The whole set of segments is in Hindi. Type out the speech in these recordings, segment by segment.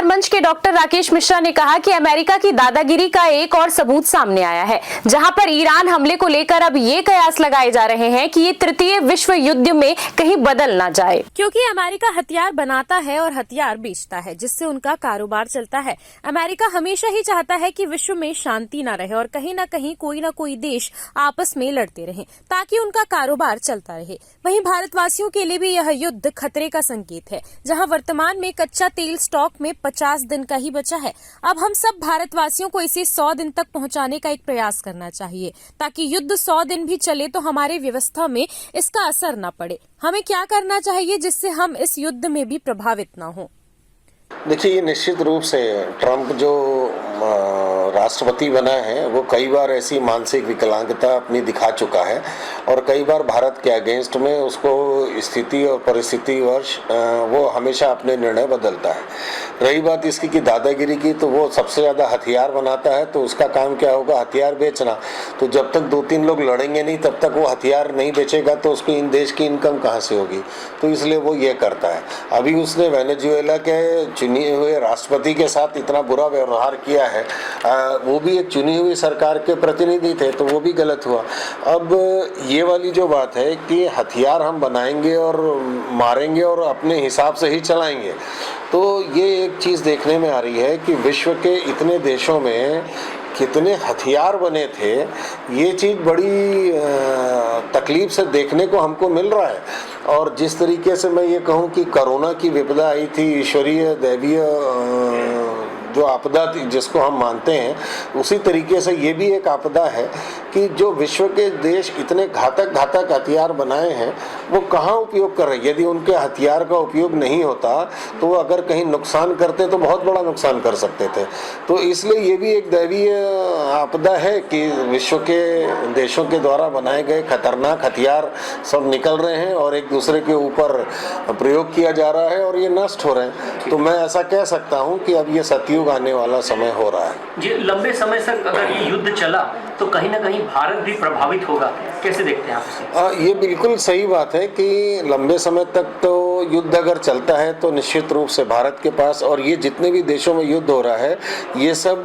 मंच के डॉक्टर राकेश मिश्रा ने कहा कि अमेरिका की दादागिरी का एक और सबूत सामने आया है, जहां पर ईरान हमले को लेकर अब ये कयास लगाए जा रहे हैं कि ये तृतीय विश्व युद्ध में कहीं बदल ना जाए, क्योंकि अमेरिका हथियार बनाता है और हथियार बेचता है, जिससे उनका कारोबार चलता है। अमेरिका हमेशा ही चाहता है कि विश्व में शांति न रहे और कहीं न कहीं कोई न कोई देश आपस में लड़ते रहे ताकि उनका कारोबार चलता रहे। वहीं भारतवासियों के लिए भी यह युद्ध खतरे का संकेत है, जहां वर्तमान में कच्चा तेल स्टॉक में 50 दिन का ही बचा है। अब हम सब भारतवासियों को इसे 100 दिन तक पहुंचाने का एक प्रयास करना चाहिए, ताकि युद्ध 100 दिन भी चले तो हमारे व्यवस्था में इसका असर न पड़े। हमें क्या करना चाहिए जिससे हम इस युद्ध में भी प्रभावित न हो? देखिए, ये निश्चित रूप से ट्रंप जो राष्ट्रपति बना है वो कई बार ऐसी मानसिक विकलांगता अपनी दिखा चुका है और कई बार भारत के अगेंस्ट में उसको स्थिति और परिस्थिति वर्ष वो हमेशा अपने निर्णय बदलता है। रही बात इसकी कि दादागिरी की, तो वो सबसे ज़्यादा हथियार बनाता है, तो उसका काम क्या होगा? हथियार बेचना। तो जब तक 2-3 लोग लड़ेंगे नहीं तब तक वो हथियार नहीं बेचेगा, तो उसको इन देश की इनकम कहाँ से होगी? तो इसलिए वो ये करता है। अभी उसने वेनेजुएला के चुने हुए राष्ट्रपति के साथ इतना बुरा व्यवहार किया है, वो भी एक चुनी हुई सरकार के प्रतिनिधि थे, तो वो भी गलत हुआ। अब ये वाली जो बात है कि हथियार हम बनाएंगे और मारेंगे और अपने हिसाब से ही चलाएंगे, तो ये एक चीज़ देखने में आ रही है कि विश्व के इतने देशों में कितने हथियार बने थे, ये चीज़ बड़ी तकलीफ से देखने को हमको मिल रहा है। और जिस तरीके से मैं ये कहूँ कि कोरोना की विपदा आई थी, ईश्वरीय दैवीय जो आपदा थी जिसको हम मानते हैं, उसी तरीके से ये भी एक आपदा है कि जो विश्व के देश इतने घातक हथियार बनाए हैं वो कहाँ उपयोग कर रहे हैं। यदि उनके हथियार का उपयोग नहीं होता तो वो अगर कहीं नुकसान करते तो बहुत बड़ा नुकसान कर सकते थे। तो इसलिए ये भी एक दैवीय आपदा है कि विश्व के देशों के द्वारा बनाए गए खतरनाक हथियार सब निकल रहे हैं और एक दूसरे के ऊपर प्रयोग किया जा रहा है और ये नष्ट हो रहे हैं। तो मैं ऐसा कह सकता हूँ कि अब ये सतयुग आने वाला समय हो रहा है। जी, लंबे समय तक अगर ये युद्ध चला तो कहीं ना कहीं भारत भी प्रभावित होगा, कैसे देखते हैं आप इसे? ये बिल्कुल सही बात है कि लंबे समय तक तो युद्ध अगर चलता है तो निश्चित रूप से भारत के पास, और ये जितने भी देशों में युद्ध हो रहा है ये सब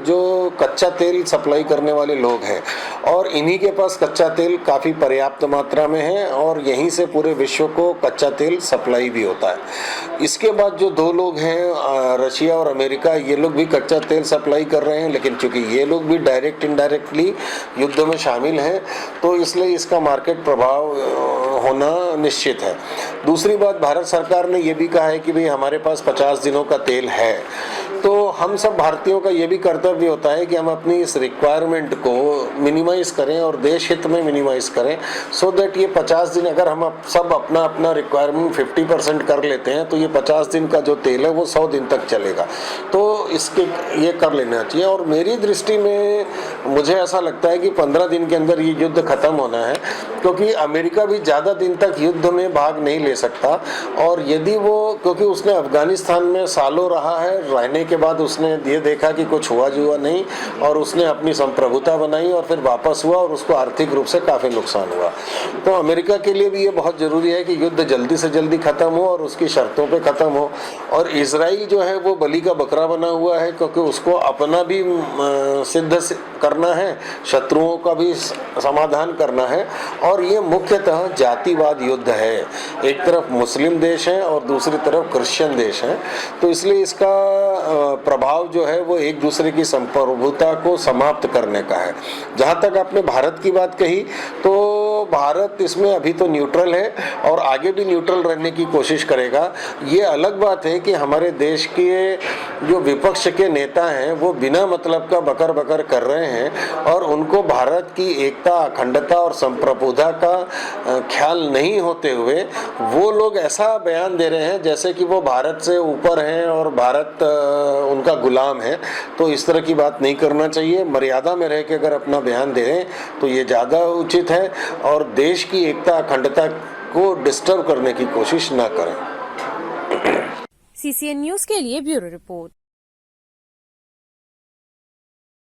जो कच्चा तेल सप्लाई करने वाले लोग हैं और इन्हीं के पास कच्चा तेल काफ़ी पर्याप्त मात्रा में है और यहीं से पूरे विश्व को कच्चा तेल सप्लाई भी होता है। इसके बाद जो 2 लोग हैं, रशिया और अमेरिका, ये लोग भी कच्चा तेल सप्लाई कर रहे हैं, लेकिन चूंकि ये लोग भी डायरेक्ट इनडायरेक्टली युद्ध में शामिल हैं तो इसलिए इसका मार्केट प्रभाव होना निश्चित है। दूसरी बात, भारत सरकार ने ये भी कहा है कि भाई हमारे पास 50 दिनों का तेल है, तो हम सब भारतीयों का ये भी कर्तव्य होता है कि हम अपनी इस रिक्वायरमेंट को मिनिमाइज़ करें और देश हित में मिनिमाइज़ करें, सो दैट ये 50 दिन अगर हम सब अपना रिक्वायरमेंट 50% कर लेते हैं तो ये 50 दिन का जो तेल है वो 100 दिन तक चलेगा। तो इसके ये कर लेना चाहिए। और मेरी दृष्टि में मुझे ऐसा लगता है कि 15 दिन के अंदर ये युद्ध खत्म होना है, क्योंकि अमेरिका भी ज़्यादा दिन तक युद्ध में भाग नहीं ले सकता। और यदि वो, क्योंकि उसने अफगानिस्तान में सालों रहा है, रहने के बाद उसने ये देखा कि कुछ हुआ जुआ नहीं और उसने अपनी संप्रभुता बनाई और फिर वापस हुआ और उसको आर्थिक रूप से काफ़ी नुकसान हुआ। तो अमेरिका के लिए भी ये बहुत ज़रूरी है कि युद्ध जल्दी से जल्दी ख़त्म हो और उसकी शर्तों पे ख़त्म हो। और इजराइल जो है वो बलि का बकरा बना हुआ है, क्योंकि उसको अपना भी सिद्ध करना है, शत्रुओं का भी समाधान करना है, और ये मुख्यतः जातिवाद युद्ध है। एक तरफ मुस्लिम देश हैं और दूसरी तरफ क्रिश्चियन देश हैं, तो इसलिए इसका प्रभाव जो है वो एक दूसरे की संप्रभुता को समाप्त करने का है। जहाँ तक आपने भारत की बात कही, तो भारत इसमें अभी तो न्यूट्रल है और आगे भी न्यूट्रल रहने की कोशिश करेगा। ये अलग बात है कि हमारे देश के जो विपक्ष के नेता हैं वो बिना मतलब का बकर बकर कर रहे हैं और उनको भारत की एकता, अखंडता और संप्रभुता का ख्याल नहीं होते हुए वो लोग ऐसा बयान दे रहे हैं जैसे कि वो भारत से ऊपर हैं और भारत उनका गुलाम है। तो इस तरह की बात नहीं करना चाहिए। मर्यादा में रह के अगर अपना बयान दे रहे तो ये ज़्यादा उचित है और देश की एकता, अखंडता को डिस्टर्ब करने की कोशिश ना करें। CCN न्यूज़ के लिए ब्यूरो रिपोर्ट।